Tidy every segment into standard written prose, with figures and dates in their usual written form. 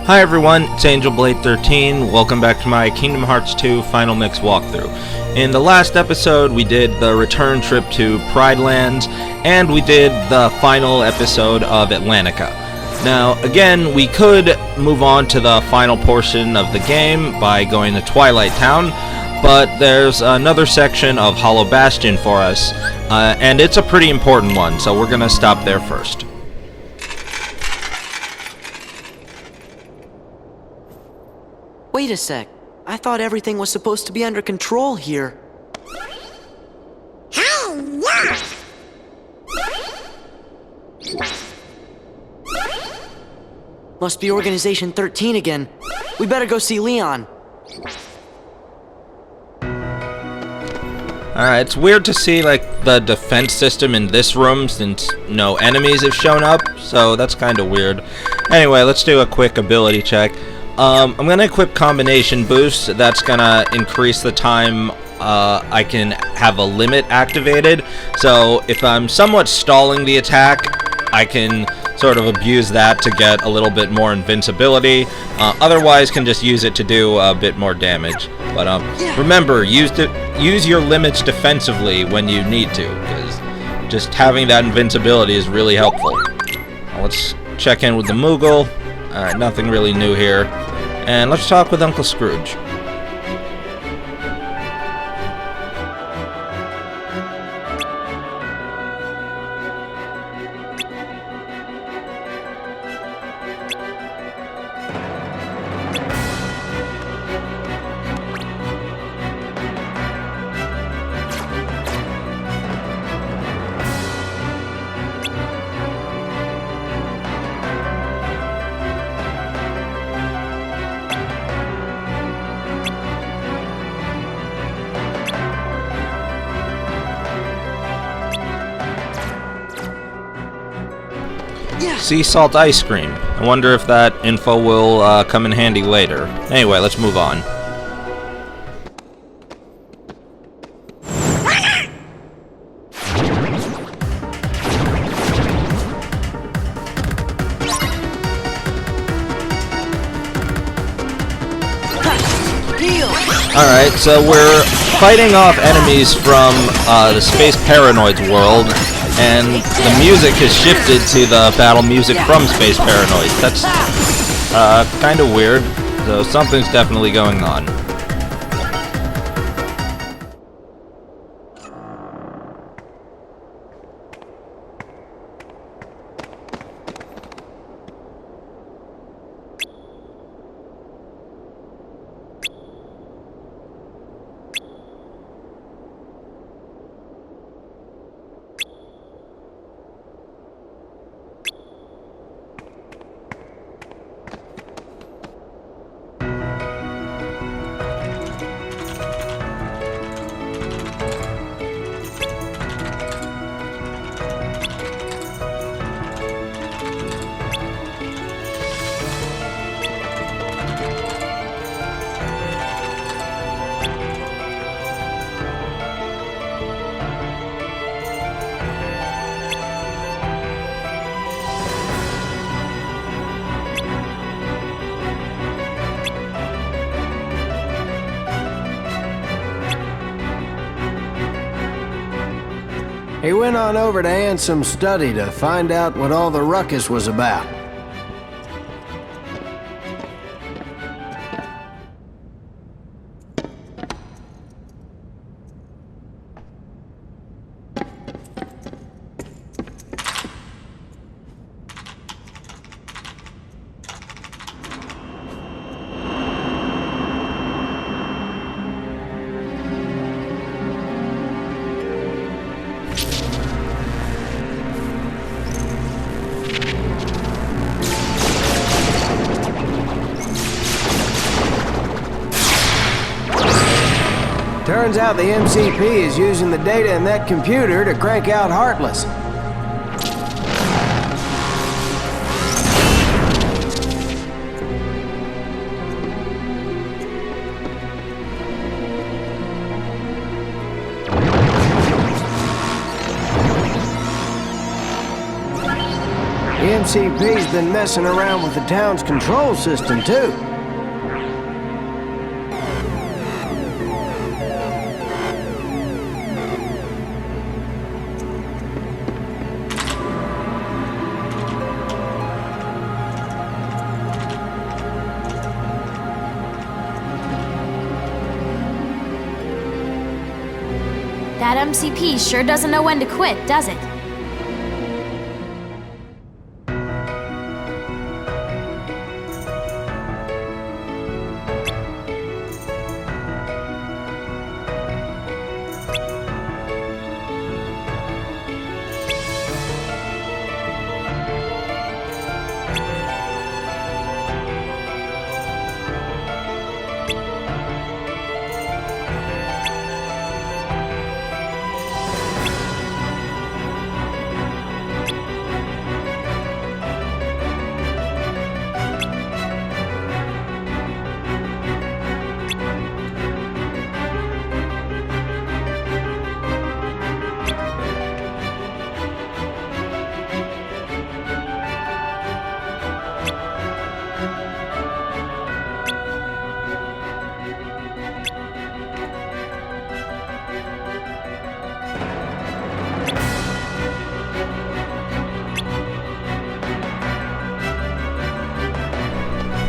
Hi everyone, it's AngelBlade13. Welcome back to my Kingdom Hearts 2 Final Mix walkthrough. In the last episode, we did the return trip to Pride Lands, and we did the final episode of Atlantica. Now, again, we could move on to the final portion of the game by going to Twilight Town, but there's another section of Hollow Bastion for us, and it's a pretty important one, so we're gonna stop there first. Wait a sec. I thought everything was supposed to be under control here. Hey, yeah! Must be Organization 13 again. We better go see Leon. Alright, it's weird to see, like, the defense system in this room since no enemies have shown up, so that's kind of weird. Anyway, let's do a quick ability check. I'm going to equip Combination Boost. That's going to increase the time I can have a limit activated. So if I'm somewhat stalling the attack, I can sort of abuse that to get a little bit more invincibility. Otherwise, can just use it to do a bit more damage. But remember, use your limits defensively when you need to, because just having that invincibility is really helpful. Now let's check in with the Moogle. Alright, nothing really new here. And let's talk with Uncle Scrooge. Sea salt ice cream. I wonder if that info will come in handy later. Anyway, let's move on. Alright, so we're fighting off enemies from the Space Paranoids world, and the music has shifted to the battle music from Space Paranoids. That's kind of weird, so something's definitely going on. He went on over to Ansem's study to find out what all the ruckus was about. Turns out the MCP is using the data in that computer to crank out Heartless. The MCP's been messing around with the town's control system, too. That MCP sure doesn't know when to quit, does it?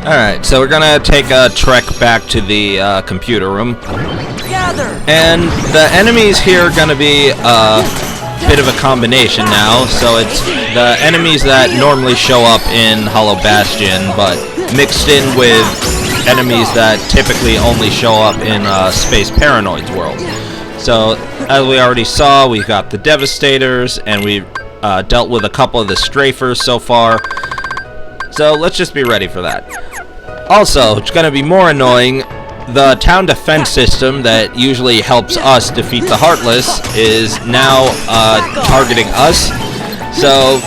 Alright, so we're gonna take a trek back to the computer room. Gather! And the enemies here are gonna be a bit of a combination now. So it's the enemies that normally show up in Hollow Bastion, but mixed in with enemies that typically only show up in Space Paranoid's world. So, as we already saw, we got the Devastators, and we dealt with a couple of the Strafers so far. So let's just be ready for that. Also, it's going to be more annoying, the town defense system that usually helps us defeat the Heartless is now targeting us. So,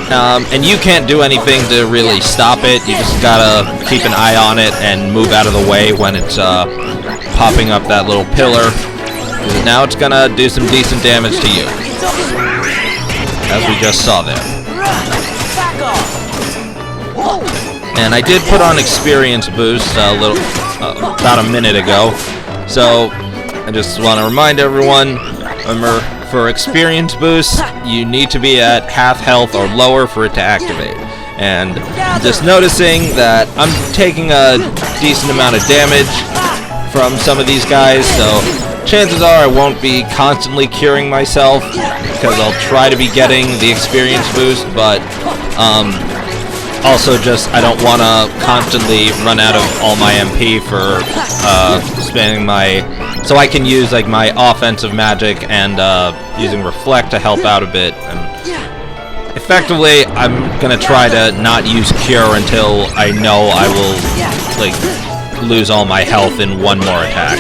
and you can't do anything to really stop it. You just gotta keep an eye on it and move out of the way when it's popping up that little pillar. Now it's gonna do some decent damage to you, as we just saw there. And I did put on experience boost about a minute ago, so I just want to remind everyone, remember, for experience boost, you need to be at half health or lower for it to activate. And just noticing that I'm taking a decent amount of damage from some of these guys, so chances are I won't be constantly curing myself, because I'll try to be getting the experience boost, but also just I don't want to constantly run out of all my MP for spending my... So I can use like my offensive magic and using Reflect to help out a bit. And effectively, I'm going to try to not use Cure until I know I will like lose all my health in one more attack.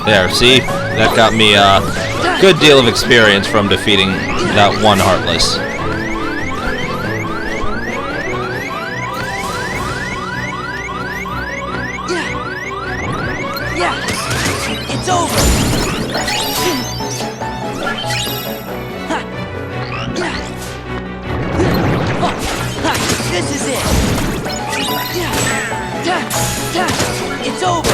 There, see? That got me a good deal of experience from defeating that one Heartless. It's over! This is it! It's over!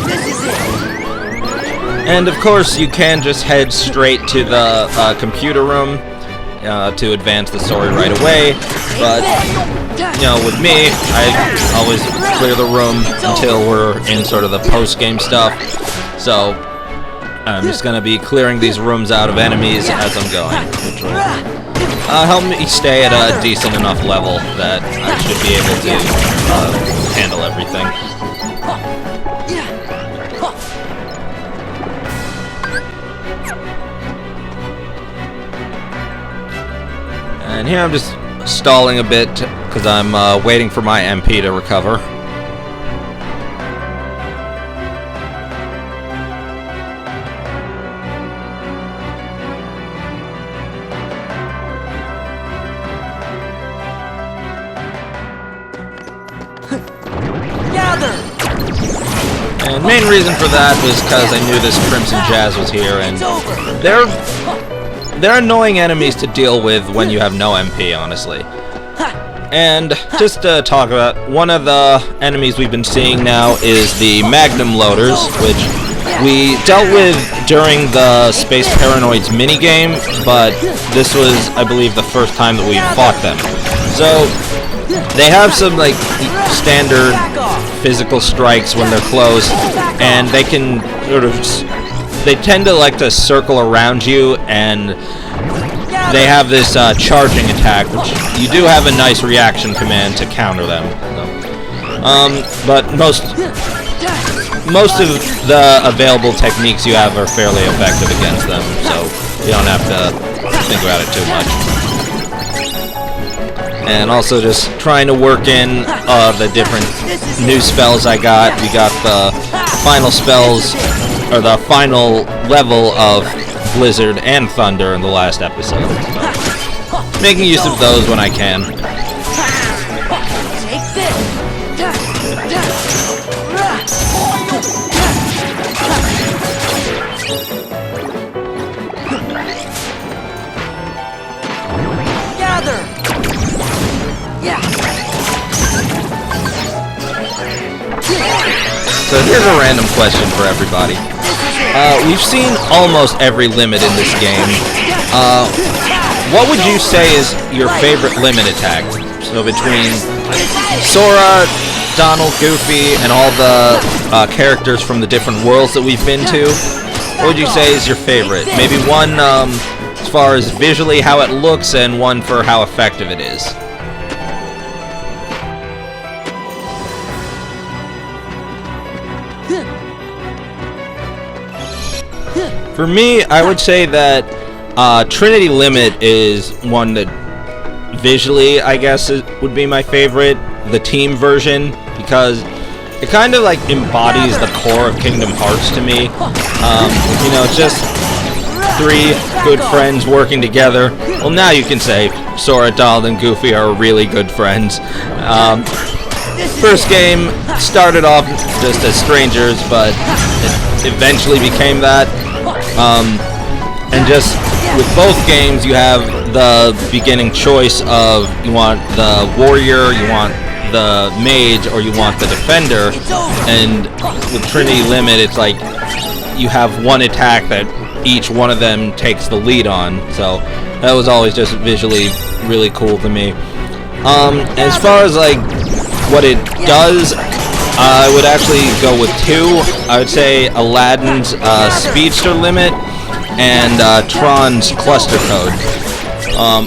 This is it! And of course, you can just head straight to the computer room to advance the story right away, but, you know, with me, I always clear the room until we're in sort of the post-game stuff, so I'm just going to be clearing these rooms out of enemies as I'm going, which will help me stay at a decent enough level that I should be able to handle everything. And here I'm just stalling a bit because I'm waiting for my MP to recover. And main reason for that was because I knew this Crimson Jazz was here, and they're annoying enemies to deal with when you have no MP, honestly. And just to talk about, one of the enemies we've been seeing now is the Magnum Loaders, which we dealt with during the Space Paranoids minigame, but this was, I believe, the first time that we fought them. So, they have some, like, standard physical strikes when they're close, and they can sort of, they tend to like to circle around you, and they have this charging attack, which you do have a nice reaction command to counter them. But most of the available techniques you have are fairly effective against them, so you don't have to think about it too much. And also just trying to work in the different new spells I got. We got the final spells, or the final level of Blizzard and Thunder in the last episode. So, making use of those when I can. So here's a random question for everybody. We've seen almost every limit in this game. What would you say is your favorite limit attack? So between Sora, Donald, Goofy, and all the characters from the different worlds that we've been to, what would you say is your favorite? Maybe one as far as visually how it looks, and one for how effective it is. For me, I would say that Trinity Limit is one that visually, I guess, would be my favorite. The team version, because it kind of like embodies the core of Kingdom Hearts to me. You know, it's just three good friends working together. Well, now you can say Sora, Donald, and Goofy are really good friends. First game started off just as strangers, but it eventually became that. And just with both games, you have the beginning choice of you want the warrior, you want the mage, or you want the defender. And with Trinity Limit, it's like you have one attack that each one of them takes the lead on. So that was always just visually really cool to me. As far as like what it does, I would actually go with two. I would say Aladdin's Speedster Limit and Tron's Cluster Code.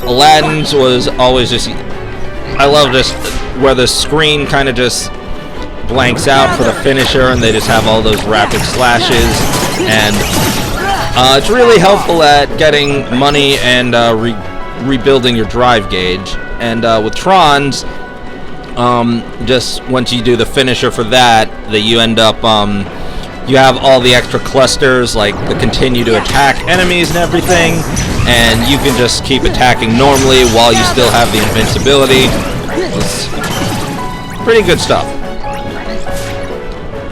Aladdin's was always just... I love just where the screen kind of just blanks out for the finisher, and they just have all those rapid slashes. And it's really helpful at getting money and rebuilding your drive gauge. And with Tron's, just once you do the finisher for that you end up, you have all the extra clusters, like the continue to attack enemies and everything, and you can just keep attacking normally while you still have the invincibility. It's pretty good stuff.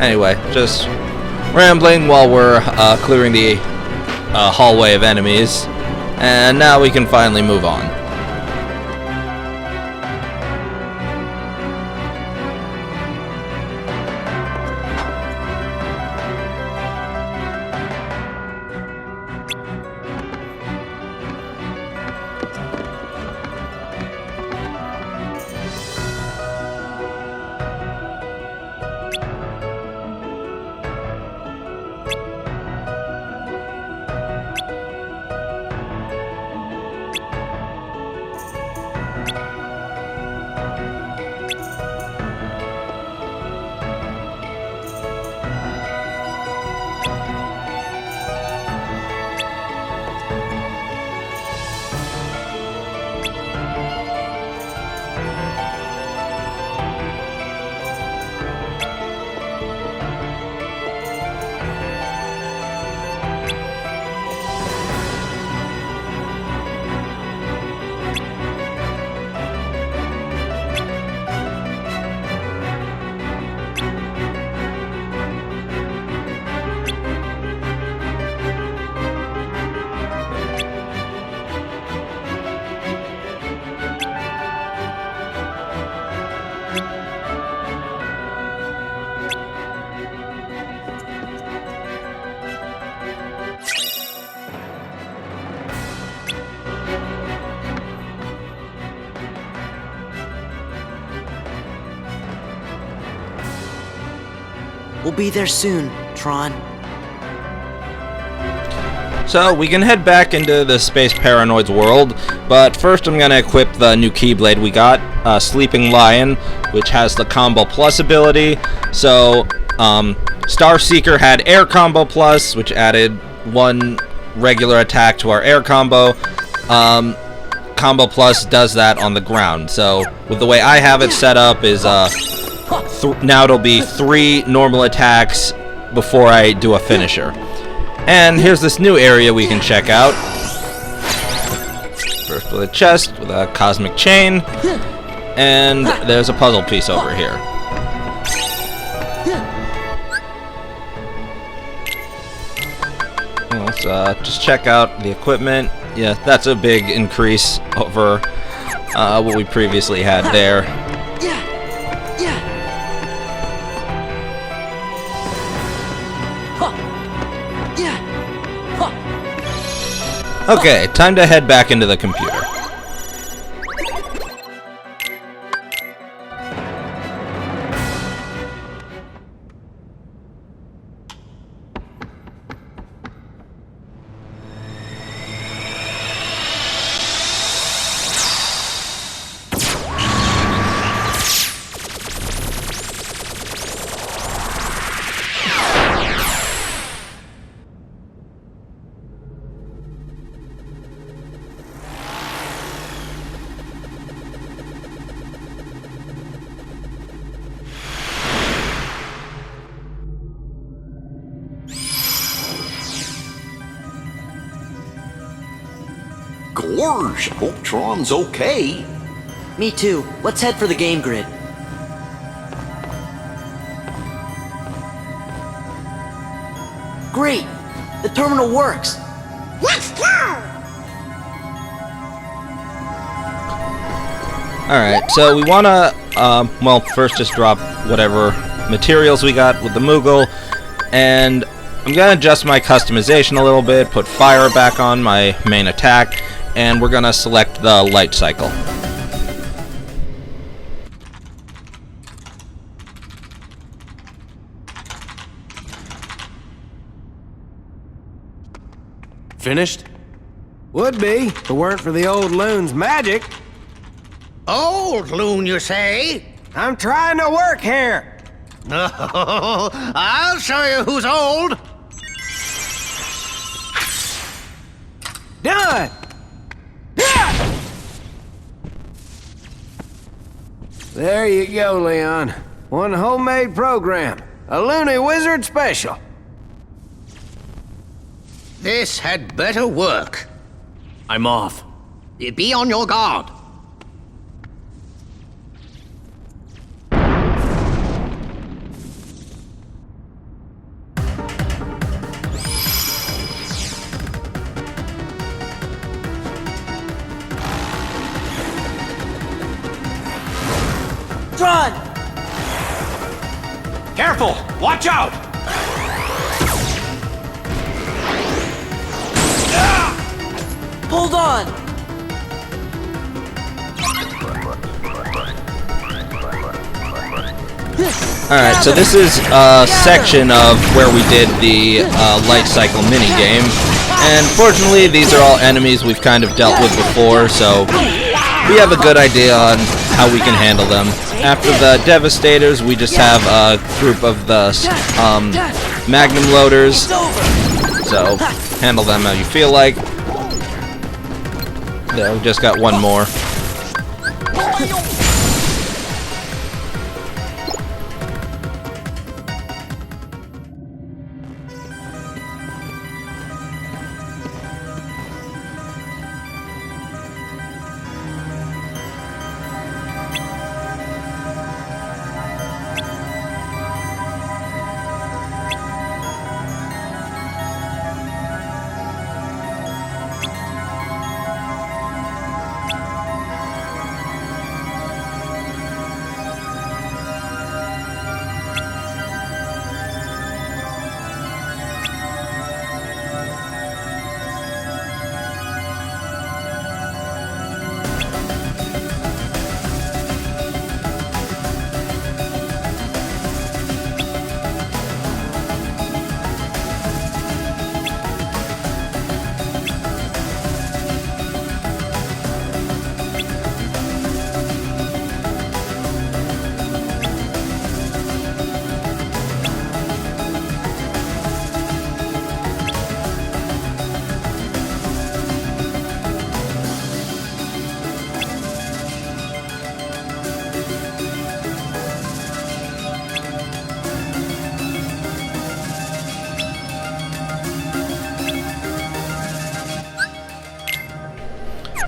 Anyway, just rambling while we're clearing the hallway of enemies, and now we can finally move on. be there soon, Tron. So we can head back into the Space Paranoids world, but first I'm going to equip the new Keyblade we got, Sleeping Lion, which has the Combo Plus ability. So Star Seeker had Air Combo Plus, which added 1 regular attack to our air combo. Combo Plus does that on the ground. So with the way I have it set up is now it'll be 3 normal attacks before I do a finisher. And here's this new area we can check out. First with a chest with a cosmic chain, and there's a puzzle piece over here. Let's just check out the equipment. Yeah, that's a big increase over what we previously had there. Okay, time to head back into the computer. Gorge, hope Tron's okay. Me too. Let's head for the game grid. Great! The terminal works! Let's go! Alright, so we want to, well, first just drop whatever materials we got with the Moogle, and I'm going to adjust my customization a little bit, put fire back on my main attack, and we're going to select the light cycle. Finished? Would be, if it weren't for the old loon's magic. Old loon, you say? I'm trying to work here. Oh, I'll show you who's old. Done! There you go, Leon. One homemade program. A Looney Wizard special. This had better work. I'm off. Be on your guard. Tron! Careful! Watch out! Hold on! Alright, so this is a section of where we did the light cycle minigame, and fortunately these are all enemies we've kind of dealt with before, so we have a good idea on how we can handle them. After the Devastators, we just have a group of the Magnum Loaders, so handle them how you feel like. There, we just got one more.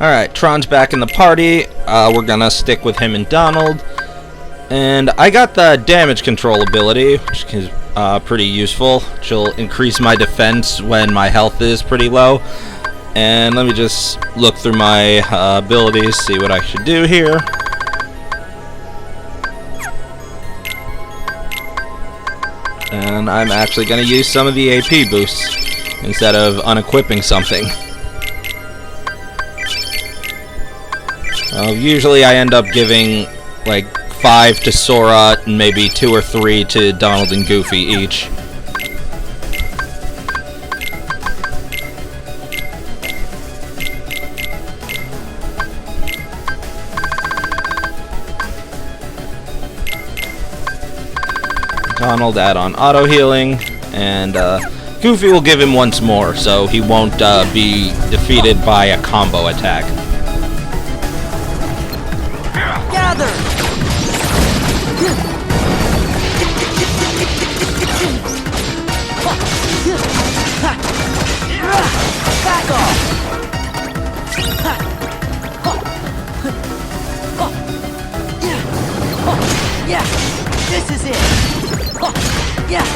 Alright, Tron's back in the party. We're gonna stick with him and Donald. And I got the damage control ability, which is pretty useful. Which will increase my defense when my health is pretty low. And let me just look through my abilities, see what I should do here. And I'm actually going to use some of the AP boosts instead of unequipping something. Usually I end up giving like 5 to Sora and maybe 2 or 3 to Donald and Goofy each. Donald add on auto healing, and Goofy will give him once more, so he won't be defeated by a combo attack. Gather! Back off! Yeah, this is it! Yeah,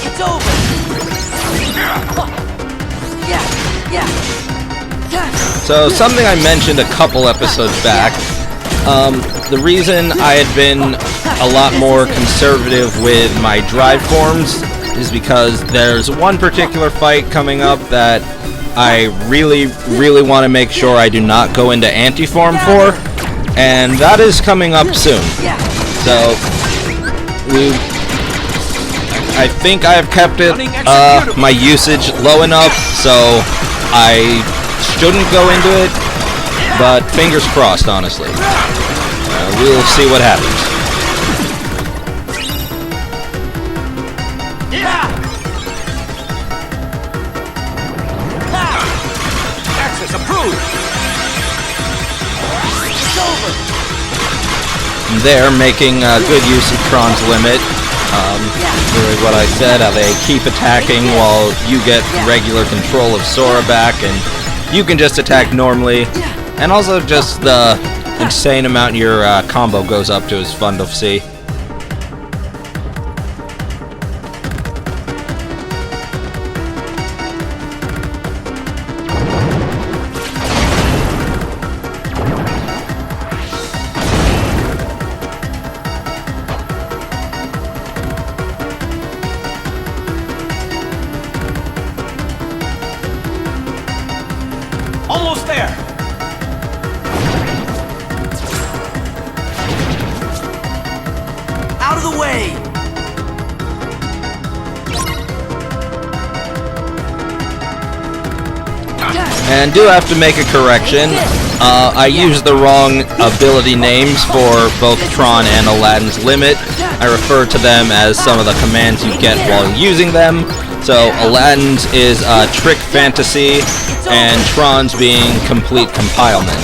it's over! Yeah. So, something I mentioned a couple episodes back, the reason I had been a lot more conservative with my drive forms is because there's one particular fight coming up that I really want to make sure I do not go into anti-form for, and that is coming up soon. So, I think I have kept it, my usage low enough, so I shouldn't go into it, but fingers crossed, honestly. We'll see what happens. Access approved. It's over. They're making good use of Tron's limit. Really what I said, how they keep attacking while you get regular control of Sora back, and you can just attack normally. And also just the insane amount your combo goes up to is fun to see. Almost there. Out of the way! And do have to make a correction. I used the wrong ability names for both Tron and Aladdin's Limit. I refer to them as some of the commands you get while using them. So Aladdin's is Trick Fantasy, and Tron's being Complete Compilement.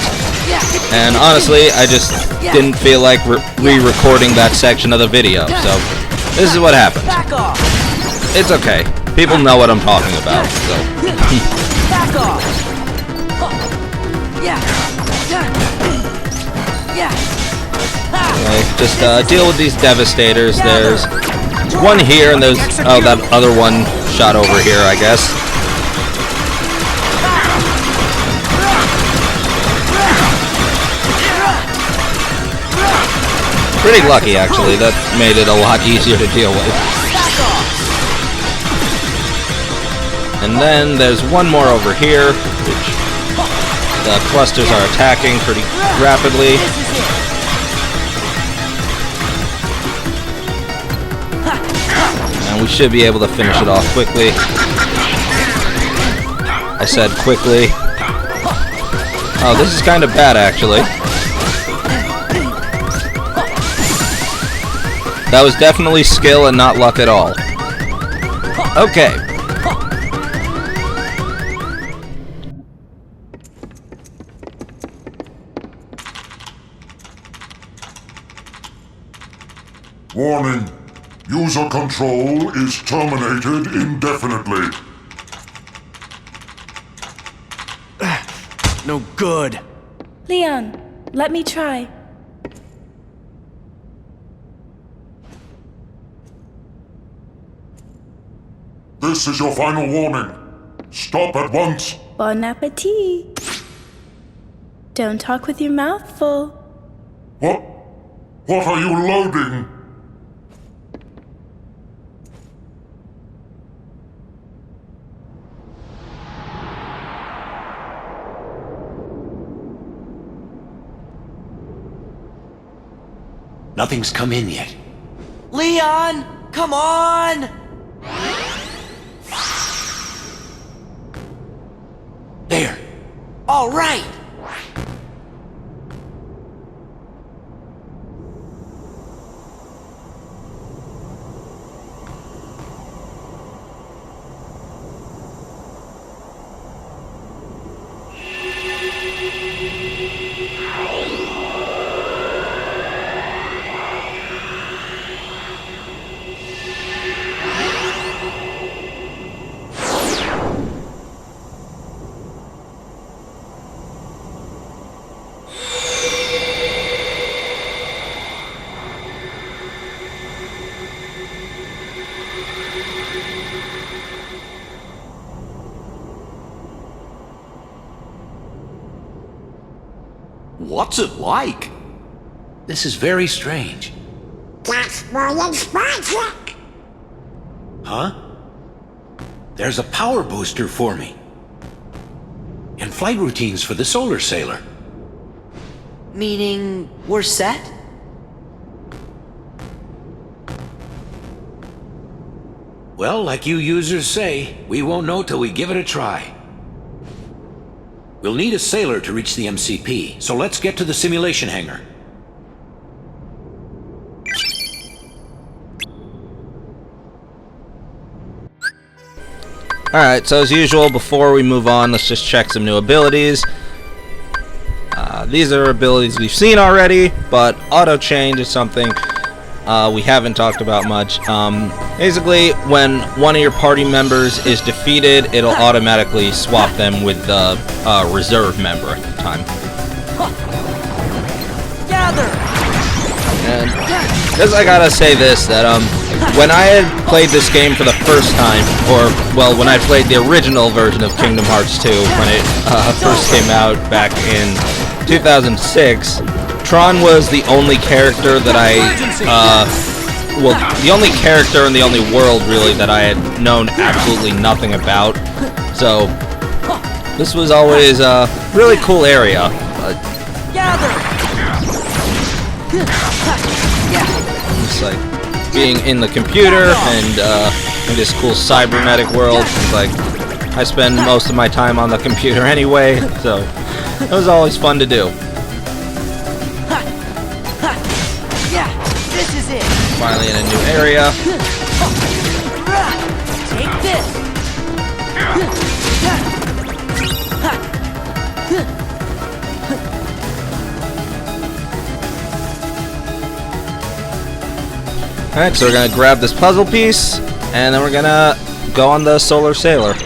And honestly, I just didn't feel like re-recording that section of the video, so this is what happens. Back off! It's okay. People know what I'm talking about, so. Back off! Yeah. Anyway, just deal with these Devastators. There's one here, and there's that other one shot over here, I guess. Pretty lucky, actually. That made it a lot easier to deal with. And then there's one more over here, which the clusters are attacking pretty rapidly. And we should be able to finish it off quickly. I said quickly. Oh, this is kind of bad, actually. That was definitely skill and not luck at all. Okay. Warning. User control is terminated indefinitely. no good. Leon, let me try. This is your final warning. Stop at once. Bon appetit. Don't talk with your mouth full. What? What are you loading? Nothing's come in yet. Leon, come on! There. All right. What's it like? This is very strange. That's William's project. Huh? There's a power booster for me. And flight routines for the solar sailor. Meaning, we're set? Well, like you users say, we won't know till we give it a try. We'll need a sailor to reach the MCP, so let's get to the simulation hangar. Alright, so as usual, before we move on, let's just check some new abilities. These are abilities we've seen already, but auto change is something we haven't talked about much. Basically, when one of your party members is defeated, it'll automatically swap them with the reserve member at the time. Gather! And just I gotta say this, that when I had played this game for the first time, or well, when I played the original version of Kingdom Hearts 2 when it first came out back in 2006, Tron was the only character that well, the only character in the only world really that I had known absolutely nothing about. So this was always a really cool area. But it's like being in the computer and in this cool cybernetic world. It's like I spend most of my time on the computer anyway, so it was always fun to do. This is it. Finally in a new area. Take this. Alright, so we're gonna grab this puzzle piece, and then we're gonna go on the Solar Sailor.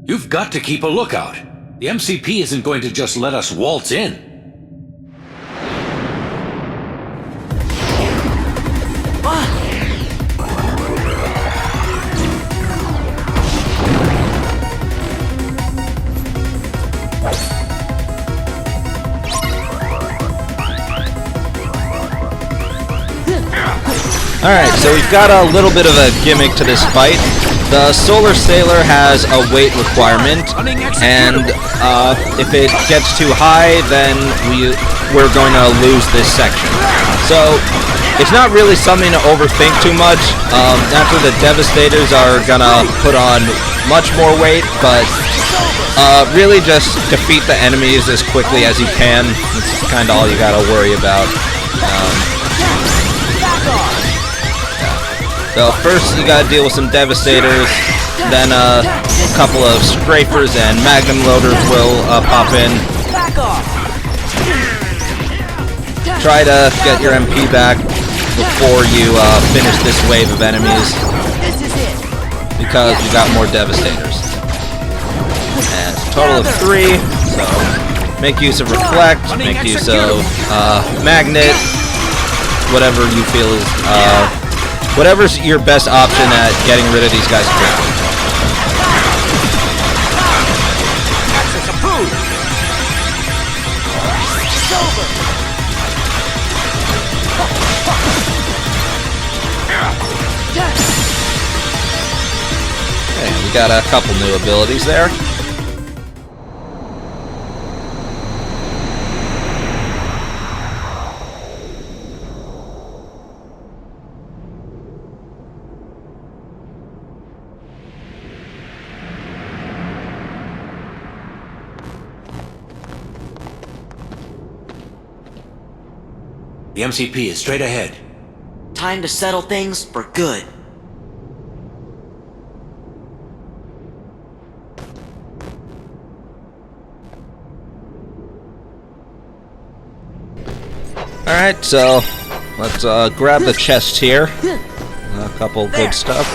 You've got to keep a lookout. The MCP isn't going to just let us waltz in. Alright, so we've got a little bit of a gimmick to this fight. The Solar Sailor has a weight requirement, and if it gets too high, then we're going to lose this section. So It's not really something to overthink too much. After the Devastators are gonna put on much more weight, but really just defeat the enemies as quickly as you can. That's kind of all you gotta worry about. So first you gotta deal with some Devastators, then a couple of Scrapers and Magnum Loaders will pop in. Try to get your MP back before you finish this wave of enemies, because we got more Devastators. And it's a total of 3, so make use of Reflect, make use of Magnet, whatever you feel is, whatever's your best option at getting rid of these guys quickly. Okay, we got a couple new abilities there. The MCP is straight ahead. Time to settle things for good. Alright, so let's grab the chest here. A couple good stuff.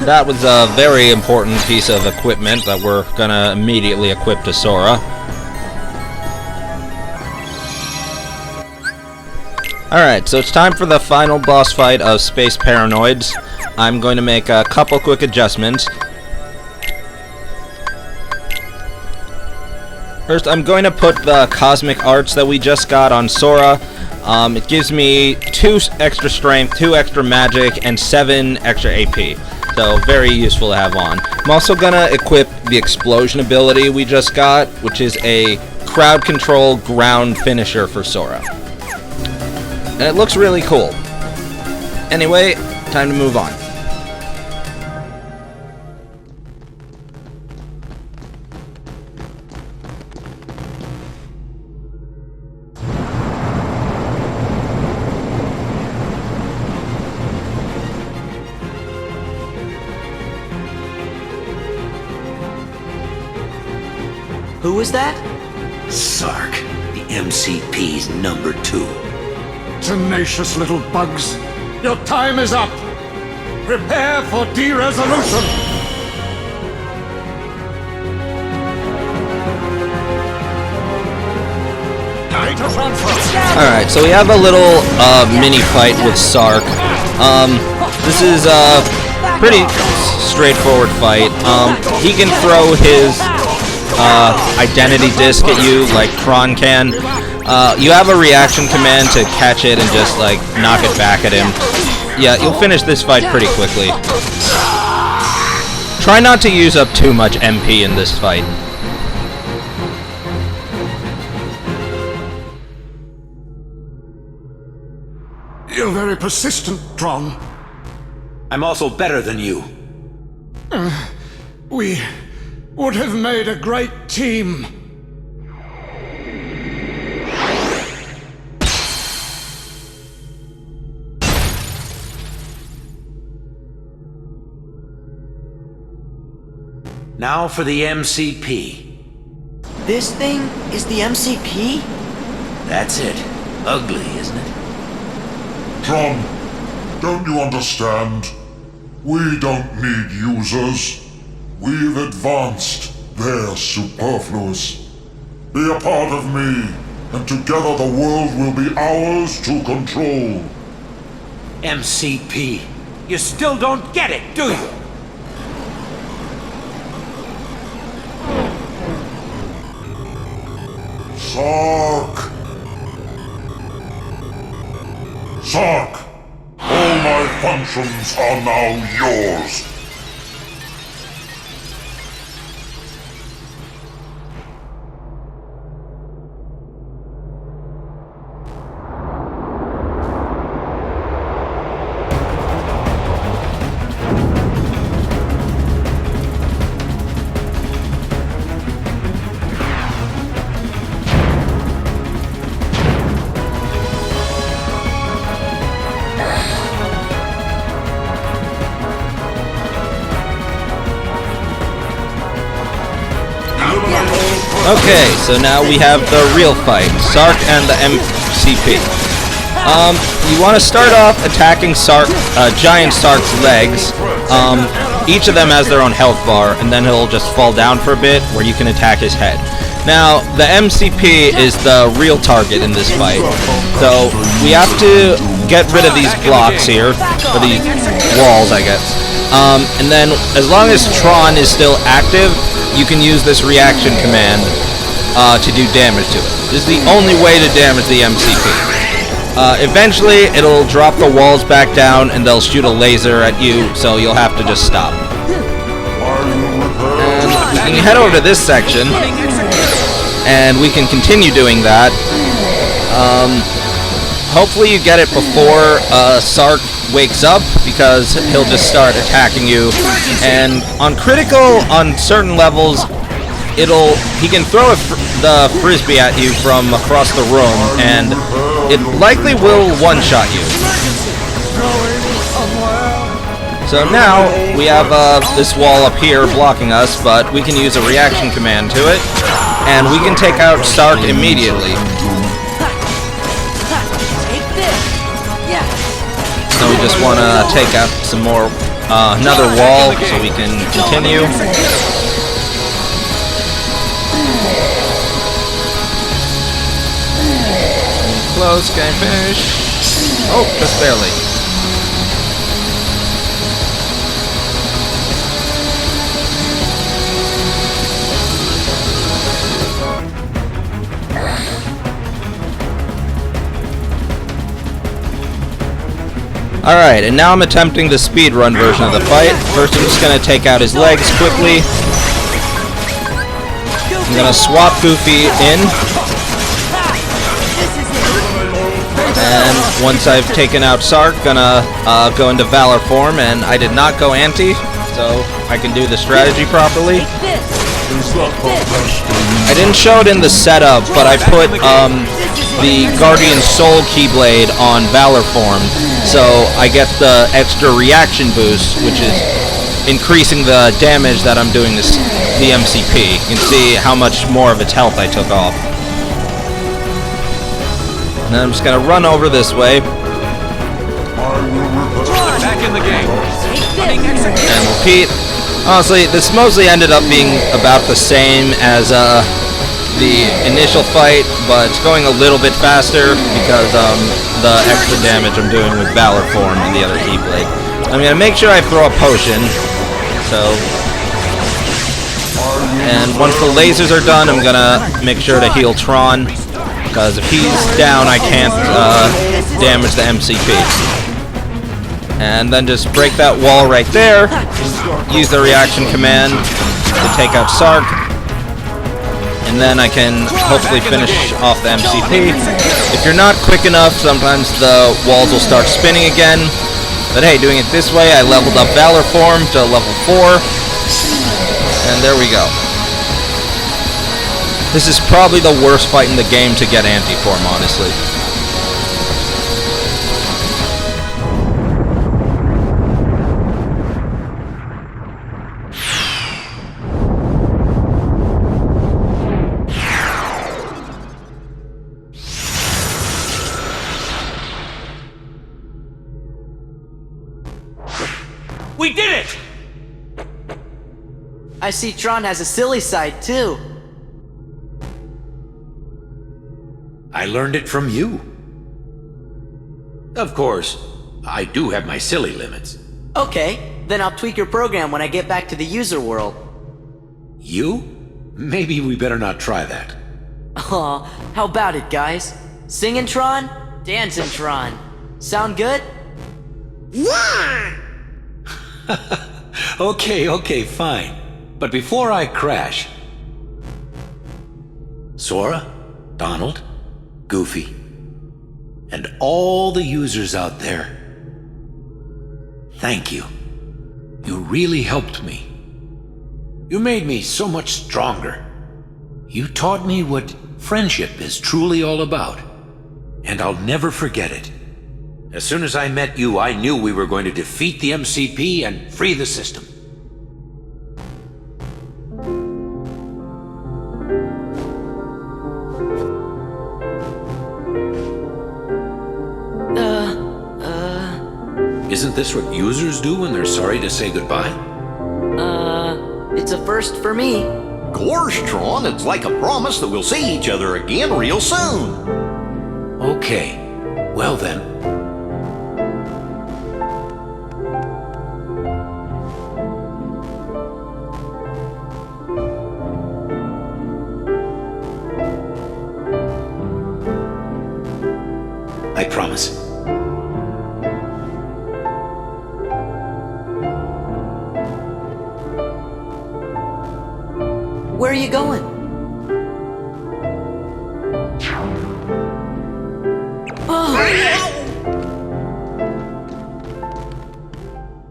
That was a very important piece of equipment that we're gonna immediately equip to Sora. Alright, so it's time for the final boss fight of Space Paranoids. I'm going to make a couple quick adjustments. First, I'm going to put the Cosmic Arts that we just got on Sora. It gives me 2 extra strength, 2 extra magic, and 7 extra AP. So, very useful to have on. I'm also going to equip the Explosion ability we just got, which is a crowd control ground finisher for Sora. And it looks really cool. Anyway, time to move on. Who is that? Sark, the MCP's number 2. Tenacious little bugs. Your time is up. Prepare for de-resolution. Alright, so we have a little mini fight with Sark. This is a pretty straightforward fight. He can throw his identity disc at you like Tron can. You have a reaction command to catch it and just like knock it back at him. Yeah, you'll finish this fight pretty quickly. Try not to use up too much MP in this fight. You're very persistent, Tron. I'm also better than you. We would have made a great team. Now for the MCP. This thing is the MCP? That's it. Ugly, isn't it? Tron, don't you understand? We don't need users. We've advanced. They're superfluous. Be a part of me, and together the world will be ours to control. MCP. You still don't get it, do you? Sark! Sark! All my functions are now yours. Okay, so now we have the real fight, Sark and the MCP. You want to start off attacking Giant Sark's legs. Each of them has their own health bar, and then he'll just fall down for a bit, where you can attack his head. Now, the MCP is the real target in this fight, so we have to get rid of these blocks here, or these walls, I guess. And then, as long as Tron is still active, you can use this reaction command to do damage to it. This is the only way to damage the MCP. Eventually, it'll drop the walls back down, and they'll shoot a laser at you, so you'll have to just stop. And we can head over to this section, and we can continue doing that. Hopefully you get it before Sark wakes up, because he'll just start attacking you. And on critical, on certain levels, he can throw the frisbee at you from across the room, and it likely will one-shot you. So now we have this wall up here blocking us, but we can use a reaction command to it, and we can take out Sark immediately. So we just want to take out some more, another wall, so we can continue. Close, game finish. Oh, just barely. Alright, and now I'm attempting the speedrun version of the fight. First I'm just going to take out his legs quickly. I'm going to swap Goofy in. And once I've taken out Sark, gonna go into Valor form, and I did not go anti, so I can do the strategy properly. I didn't show it in the setup, but I put the Guardian Soul Keyblade on Valor form, so I get the extra reaction boost, which is increasing the damage that I'm doing to the MCP. You can see how much more of its health I took off. And then I'm just gonna run over this way. Back in the game. And repeat. Honestly, this mostly ended up being about the same as the initial fight, but it's going a little bit faster because the extra damage I'm doing with Valor form and the other Keyblade. I'm gonna make sure I throw a potion. So, and once the lasers are done, I'm gonna make sure to heal Tron. Because if he's down, I can't damage the MCP. And then just break that wall right there. Use the reaction command to take out Sark. And then I can hopefully finish off the MCP. If you're not quick enough, sometimes the walls will start spinning again. But hey, doing it this way, I leveled up Valor form to level 4. And there we go. This is probably the worst fight in the game to get anti-form, honestly. We did it! I see Tron has a silly side, too. I learned it from you. Of course, I do have my silly limits. Okay, then I'll tweak your program when I get back to the user world. You? Maybe we better not try that. Aw, how about it, guys? Singin' Tron, dancin' Tron. Sound good? Yeah! Okay, fine. But before I crash... Sora, Donald, Goofy, and all the users out there, thank you. You really helped me. You made me so much stronger. You taught me what friendship is truly all about, and I'll never forget it. As soon as I met you, I knew we were going to defeat the MCP and free the system. this what users do when they're sorry to say goodbye? It's a first for me. Gosh, Tron, it's like a promise that we'll see each other again real soon. Okay. Well then. I promise. Where are you going?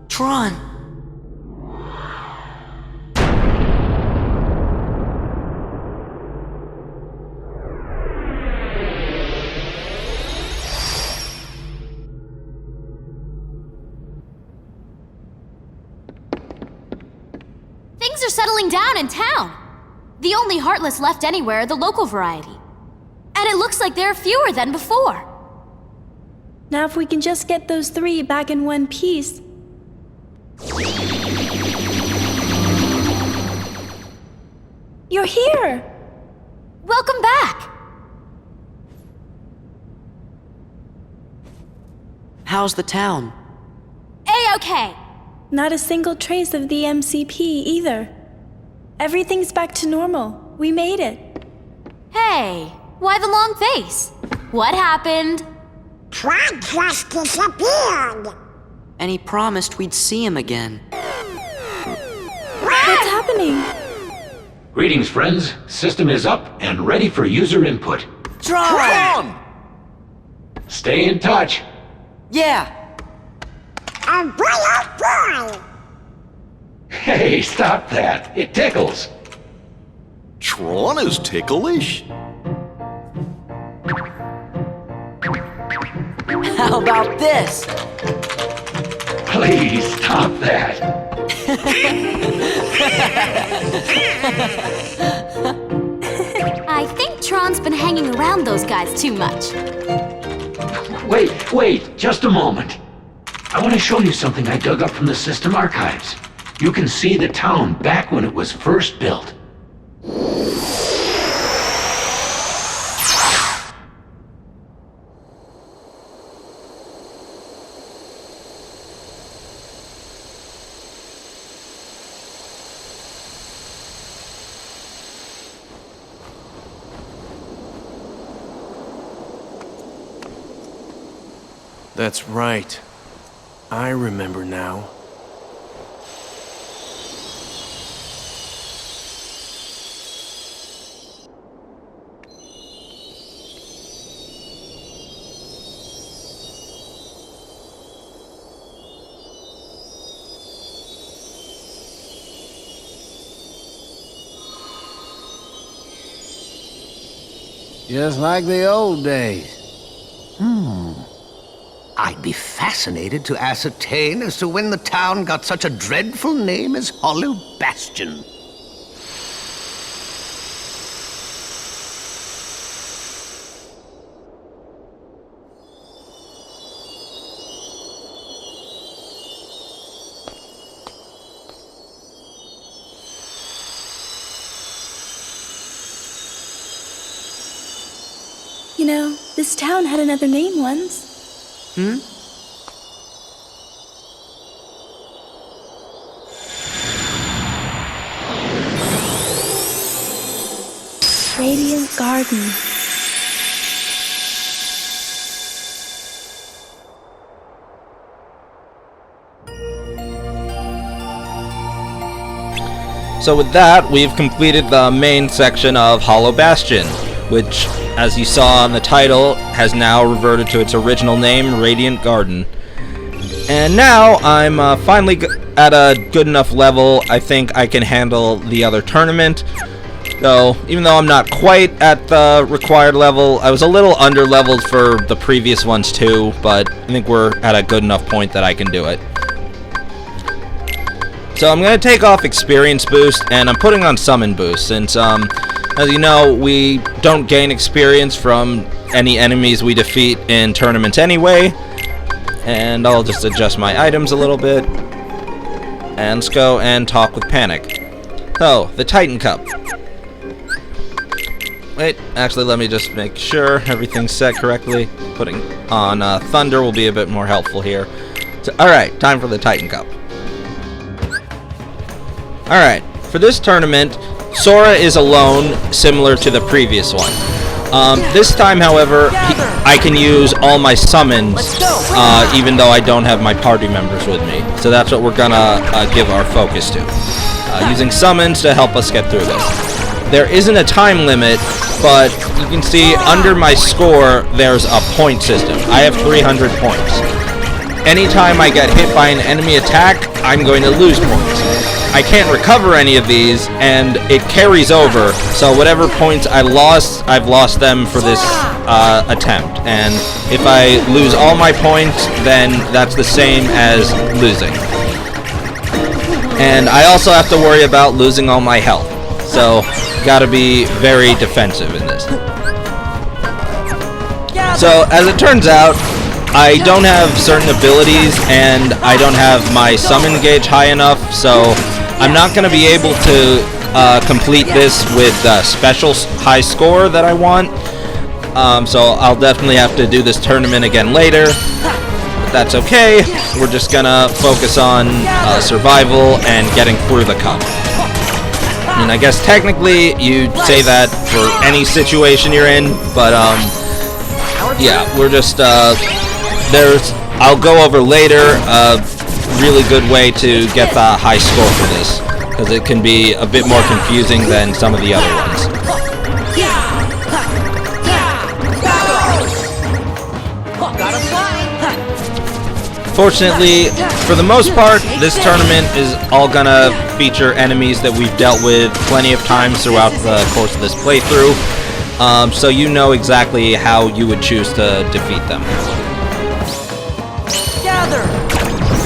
Tron. Things are settling down in town. The only Heartless left anywhere are the local variety. And it looks like there are fewer than before. Now if we can just get those 3 back in one piece. You're here! Welcome back! How's the town? A-okay. Not a single trace of the MCP either. Everything's back to normal. We made it. Hey, why the long face? What happened? Tron just disappeared. And he promised we'd see him again. What's happening? Greetings, friends. System is up and ready for user input. Tron! Stay in touch. Yeah! Oh boy, oh boy. Hey, stop that. It tickles. Tron is ticklish? How about this? Please stop that. I think Tron's been hanging around those guys too much. Wait, just a moment. I want to show you something I dug up from the system archives. You can see the town back when it was first built. That's right. I remember now. Just like the old days. I'd be fascinated to ascertain as to when the town got such a dreadful name as Hollow Bastion. You know, this town had another name once. Radiant Garden. So with that, we've completed the main section of Hollow Bastion, which, as you saw in the title, has now reverted to its original name, Radiant Garden. And now I'm finally at a good enough level. I think I can handle the other tournament. So, even though I'm not quite at the required level, I was a little under-leveled for the previous ones too, but I think we're at a good enough point that I can do it. So I'm going to take off Experience Boost, and I'm putting on Summon Boost, since, as you know, we don't gain experience from any enemies we defeat in tournaments anyway. And I'll just adjust my items a little bit. And let's go and talk with Panic. So, the Titan Cup. Wait, actually let me just make sure everything's set correctly. Putting on Thunder will be a bit more helpful here. So, alright, time for the Titan Cup. Alright, for this tournament, Sora is alone, similar to the previous one. This time, however, I can use all my summons, even though I don't have my party members with me. So that's what we're gonna give our focus to. Using summons to help us get through this. There isn't a time limit, but you can see under my score, there's a point system. I have 300 points. Anytime I get hit by an enemy attack, I'm going to lose points. I can't recover any of these, and it carries over, so whatever points I've lost them for this attempt. And if I lose all my points, then that's the same as losing. And I also have to worry about losing all my health, so gotta be very defensive in this. So, as it turns out, I don't have certain abilities, and I don't have my summon gauge high enough, so I'm not going to be able to complete this with the special high score that I want. So I'll definitely have to do this tournament again later. But that's okay. We're just going to focus on survival and getting through the cup. I mean, I guess technically you'd say that for any situation you're in, but yeah, we're just I'll go over later a really good way to get the high score for this, because it can be a bit more confusing than some of the other ones. Fortunately, for the most part, this tournament is all gonna feature enemies that we've dealt with plenty of times throughout the course of this playthrough, so you know exactly how you would choose to defeat them.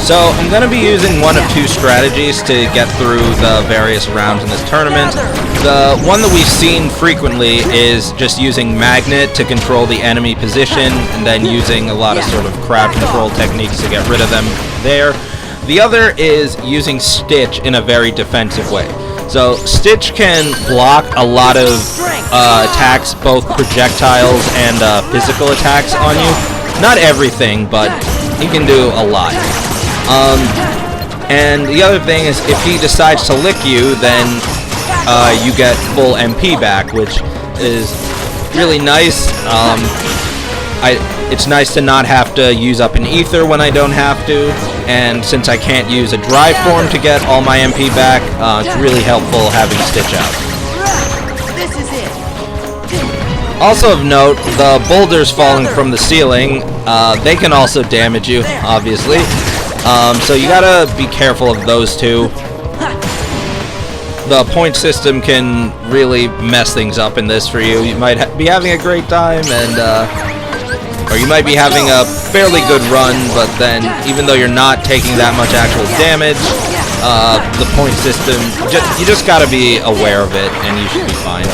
So I'm going to be using one of two strategies to get through the various rounds in this tournament. The one that we've seen frequently is just using Magnet to control the enemy position, and then using a lot of sort of crowd control techniques to get rid of them there. The other is using Stitch in a very defensive way. So Stitch can block a lot of attacks, both projectiles and physical attacks on you. Not everything, but he can do a lot. And the other thing is, if he decides to lick you, then you get full MP back, which is really nice. It's nice to not have to use up an ether when I don't have to, and since I can't use a drive form to get all my MP back, it's really helpful having Stitch out. Also of note, the boulders falling from the ceiling, they can also damage you, obviously. So you gotta be careful of those two. The point system can really mess things up in this for you. You might be having a great time, and or you might be having a fairly good run, but then even though you're not taking that much actual damage, the point system, you just gotta be aware of it, and you should be fine.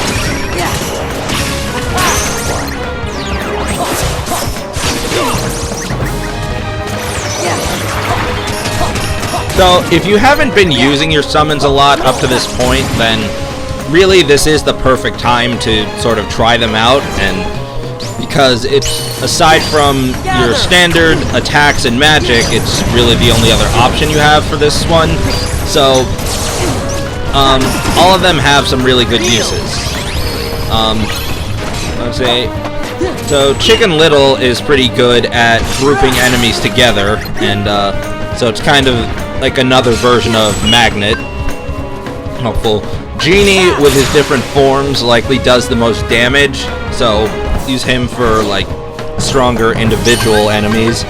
So, if you haven't been using your summons a lot up to this point, then really this is the perfect time to sort of try them out, and because it's, aside from your standard attacks and magic, it's really the only other option you have for this one. So, all of them have some really good uses. Let's say, so Chicken Little is pretty good at grouping enemies together, and so it's kind of like another version of Magnet. Helpful. Genie, with his different forms, likely does the most damage, so use him for like stronger individual enemies.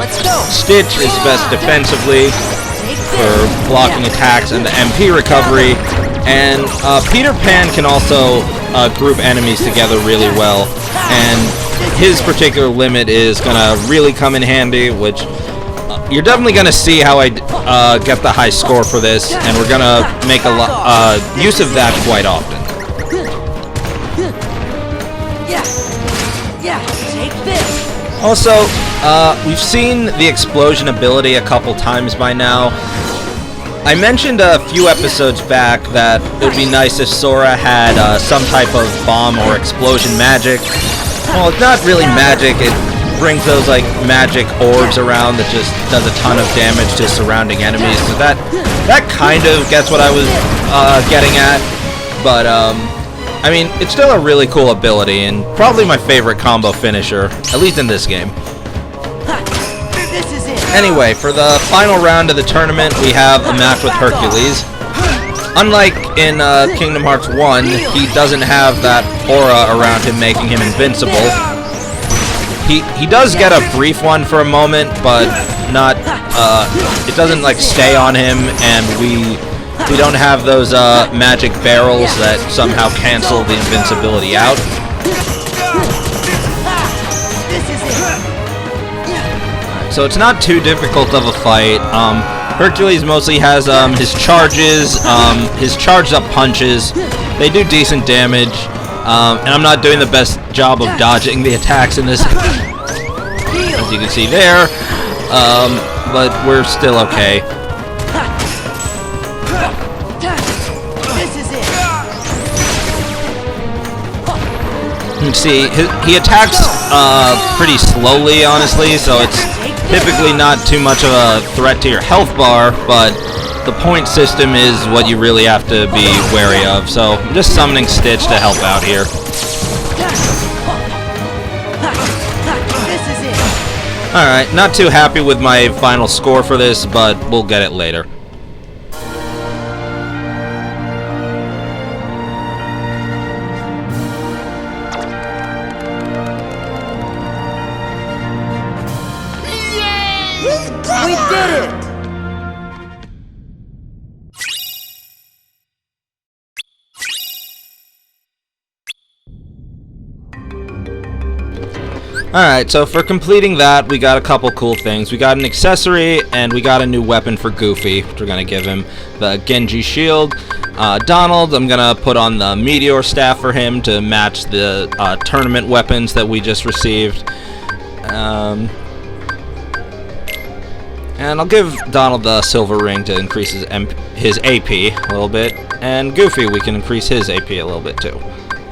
Stitch is best defensively for blocking attacks and the MP recovery, and Peter Pan can also group enemies together really well, and his particular limit is gonna really come in handy, which you're definitely gonna see how I get the high score for this, and we're gonna make a lot use of that quite often. Also, We've seen the explosion ability a couple times by now. I mentioned a few episodes back that it would be nice if Sora had some type of bomb or explosion magic. Well, it's not really magic, it brings those like magic orbs around that just does a ton of damage to surrounding enemies. So that kind of gets what I was getting at. But I mean, it's still a really cool ability and probably my favorite combo finisher, at least in this game. Anyway, for the final round of the tournament, we have a match with Hercules. Unlike in Kingdom Hearts 1, he doesn't have that aura around him making him invincible. He does get a brief one for a moment, but not, it doesn't like stay on him, and we don't have those magic barrels that somehow cancel the invincibility out. So it's not too difficult of a fight. Hercules mostly has his charges, his charged up punches. They do decent damage, and I'm not doing the best job of dodging the attacks in this, as you can see there, but we're still okay. You can see he attacks pretty slowly, honestly, so it's typically not too much of a threat to your health bar, but the point system is what you really have to be wary of, so I'm just summoning Stitch to help out here. Alright, not too happy with my final score for this, but we'll get it later. We did it! Alright, so for completing that, we got a couple cool things. We got an accessory, and we got a new weapon for Goofy, which we're going to give him, the Genji Shield. Donald, I'm going to put on the Meteor Staff for him to match the tournament weapons that we just received. And I'll give Donald the Silver Ring to increase his AP a little bit, and Goofy, we can increase his AP a little bit too.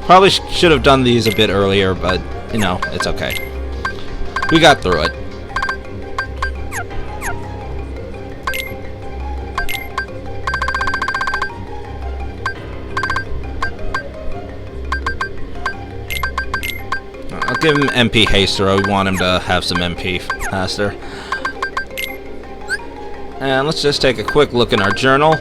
Probably should have done these a bit earlier, but, you know, it's okay. We got through it. I'll give him MP Haster. We want him to have some MP faster. And let's just take a quick look in our journal.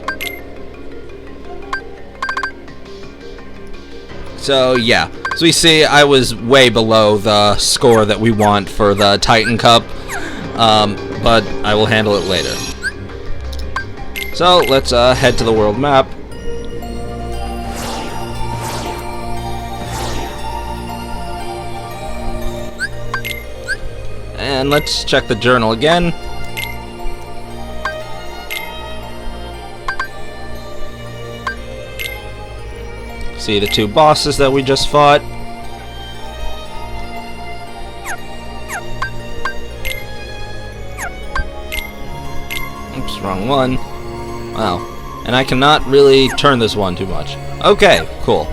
So yeah, as we see, I was way below the score that we want for the Titan Cup, but I will handle it later. So let's head to the world map. And let's check the journal again. See the two bosses that we just fought. Oops, wrong one. Wow. And I cannot really turn this one too much. Okay, cool.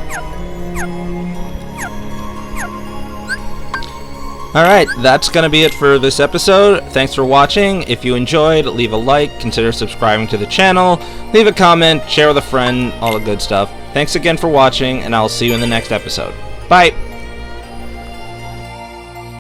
Alright, that's gonna be it for this episode. Thanks for watching. If you enjoyed, leave a like, consider subscribing to the channel, leave a comment, share with a friend, all the good stuff. Thanks again for watching, and I'll see you in the next episode. Bye!